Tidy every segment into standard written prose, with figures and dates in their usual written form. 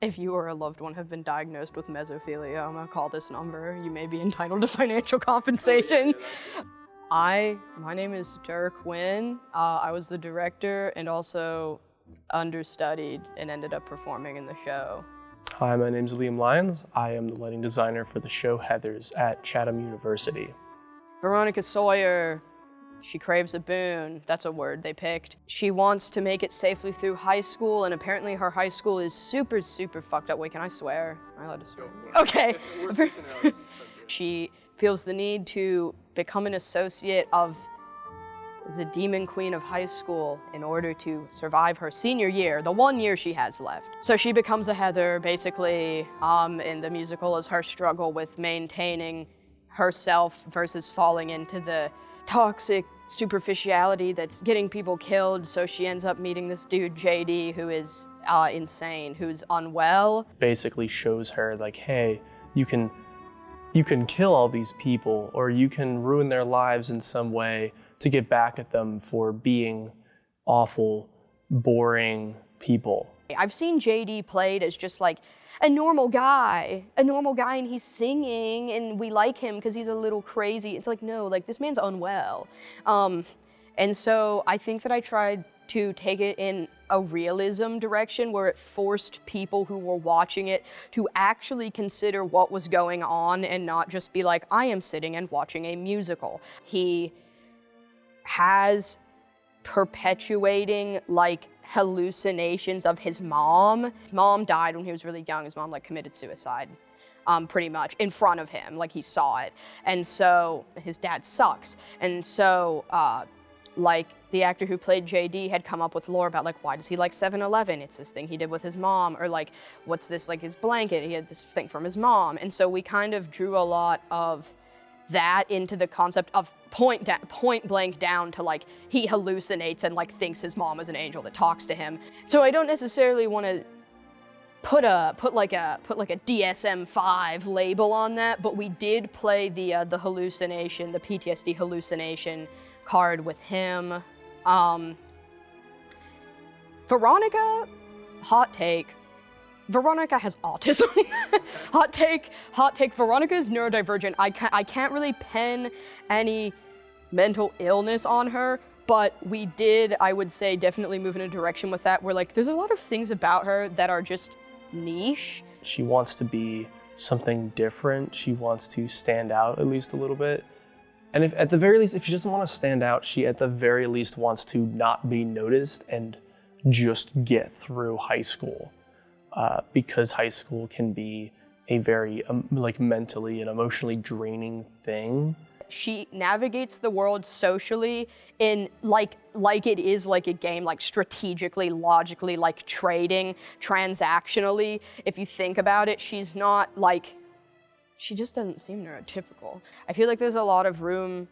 If you or a loved one have been diagnosed with mesophilia, I'm gonna call this number. You may be entitled to financial compensation. My name is Dirk Wynn. I was the director and also understudied and ended up performing in the show. Hi, my name's Liam Lyons. I am the lighting designer for the show Heathers at Chatham University. Veronica Sawyer, she craves a boon. That's a word they picked. She wants to make it safely through high school, and apparently her high school is super, super fucked up. Wait, can I swear? Am I allowed to swear? Okay. She feels the need to become an associate of the Demon Queen of high school in order to survive her senior year, the 1 year she has left. So she becomes a Heather, basically, in the musical is her struggle with maintaining herself versus falling into the toxic superficiality that's getting people killed. So she ends up meeting this dude, JD, who is insane, who's unwell. Basically shows her like, hey, you can kill all these people, or you can ruin their lives in some way to get back at them for being awful, boring people. I've seen JD played as just like a normal guy, and he's singing and we like him because he's a little crazy. It's like, no, like this man's unwell. And so I think that I tried to take it in a realism direction where it forced people who were watching it to actually consider what was going on and not just be like, I am sitting and watching a musical. He has perpetuating like hallucinations of his mom. His mom died when he was really young. His mom like committed suicide, pretty much in front of him, like he saw it. And so his dad sucks. And so like the actor who played JD had come up with lore about like, why does he like 7-Eleven? It's this thing he did with his mom, or like, what's this, like his blanket? He had this thing from his mom. And so we kind of drew a lot of that into the concept of point blank down to like, he hallucinates and like thinks his mom is an angel that talks to him. So I don't necessarily want to put like a DSM-5 label on that, but we did play the hallucination, the PTSD hallucination card with him. Veronica, hot take, Veronica has autism. Hot take, Veronica is neurodivergent. I can't really pen any mental illness on her, but we did, I would say, definitely move in a direction with that where like, there's a lot of things about her that are just niche. She wants to be something different. She wants to stand out at least a little bit. And if at the very least, if she doesn't want to stand out, she at the very least wants to not be noticed and just get through high school. Because high school can be a very like mentally and emotionally draining thing. She navigates the world socially in like it is like a game, like strategically, logically, like trading, transactionally. If you think about it, she's not like, she just doesn't seem neurotypical. I feel like there's a lot of room,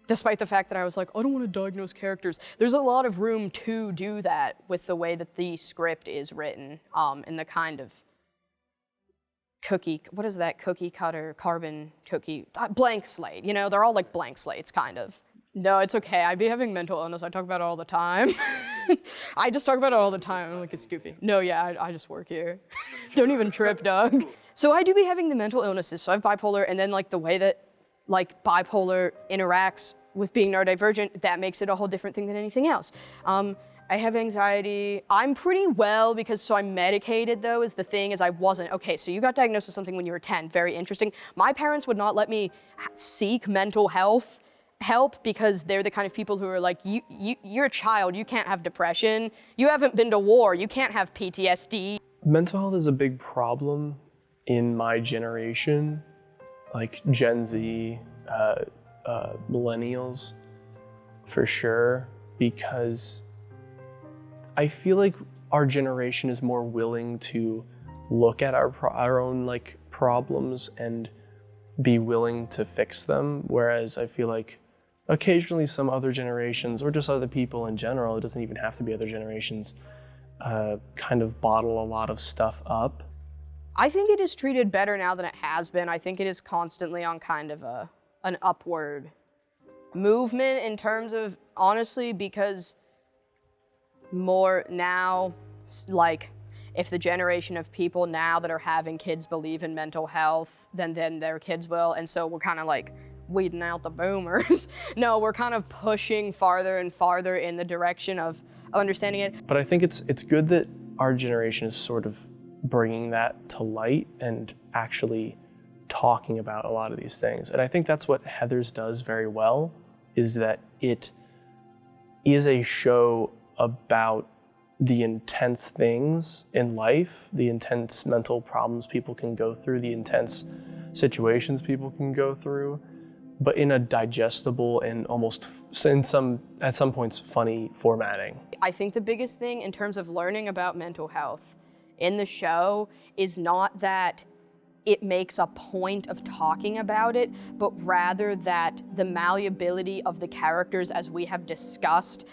despite the fact that I was like, I don't want to diagnose characters, there's a lot of room to do that with the way that the script is written, and the kind of cookie, what is that, cookie cutter, carbon cookie, blank slate, you know, they're all like blank slates, kind of. No, it's okay, I be having mental illness, I talk about it all the time. I just talk about it all the time, I'm like, it's goofy. No, yeah, I just work here. Don't even trip, Doug. So I do be having the mental illnesses, so I have bipolar, and then like the way that like bipolar interacts with being neurodivergent, that makes it a whole different thing than anything else. I have anxiety. I'm pretty well because, so I'm medicated though, is the thing, is I wasn't. Okay, so you got diagnosed with something when you were 10, very interesting. My parents would not let me seek mental health help because they're the kind of people who are like, you're a child, you can't have depression, you haven't been to war, you can't have PTSD. Mental health is a big problem in my generation, like Gen Z, millennials, for sure, because I feel like our generation is more willing to look at our own like problems and be willing to fix them, whereas I feel like occasionally some other generations, or just other people in general, it doesn't even have to be other generations, kind of bottle a lot of stuff up. I think it is treated better now than it has been. I think it is constantly on kind of an upward movement in terms of, honestly, because more now, like, if the generation of people now that are having kids believe in mental health, then their kids will. And so we're kind of like weeding out the boomers. No, we're kind of pushing farther and farther in the direction of understanding it. But I think it's good that our generation is sort of bringing that to light and actually talking about a lot of these things. And I think that's what Heathers does very well, is that it is a show about the intense things in life, the intense mental problems people can go through, the intense situations people can go through, but in a digestible and almost at some points funny formatting. I think the biggest thing in terms of learning about mental health in the show is not that it makes a point of talking about it, but rather that the malleability of the characters, as we have discussed,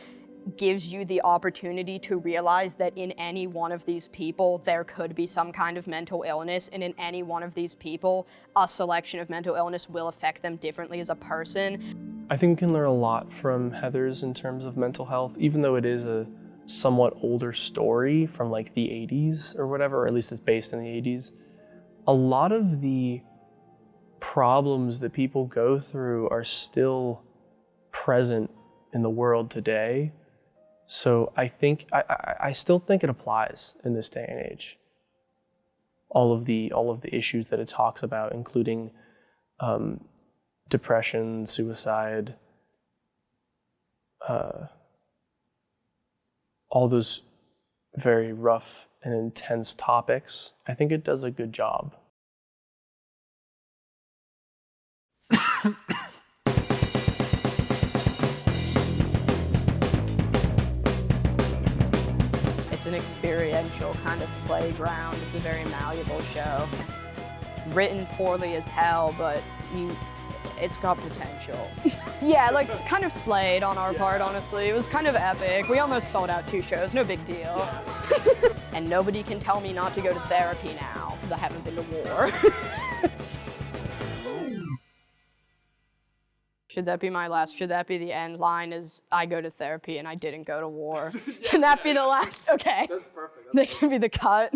gives you the opportunity to realize that in any one of these people, there could be some kind of mental illness, and in any one of these people, a selection of mental illness will affect them differently as a person. I think we can learn a lot from Heathers in terms of mental health, even though it is a somewhat older story from like the 80s or whatever, or at least it's based in the 80s. A lot of the problems that people go through are still present in the world today. So I think, I still think it applies in this day and age. All of the issues that it talks about, including depression, suicide, all those very rough and intense topics. I think it does a good job. It's an experiential kind of playground. It's a very malleable show. Written poorly as hell, but it's got potential. Yeah, like kind of slayed on our part, honestly. It was kind of epic. We almost sold out 2 shows, no big deal. And nobody can tell me not to go to therapy now, because I haven't been to war. Should that be the end line is, I go to therapy and I didn't go to war? Can that be the last? Okay. That's perfect. That can be the cut.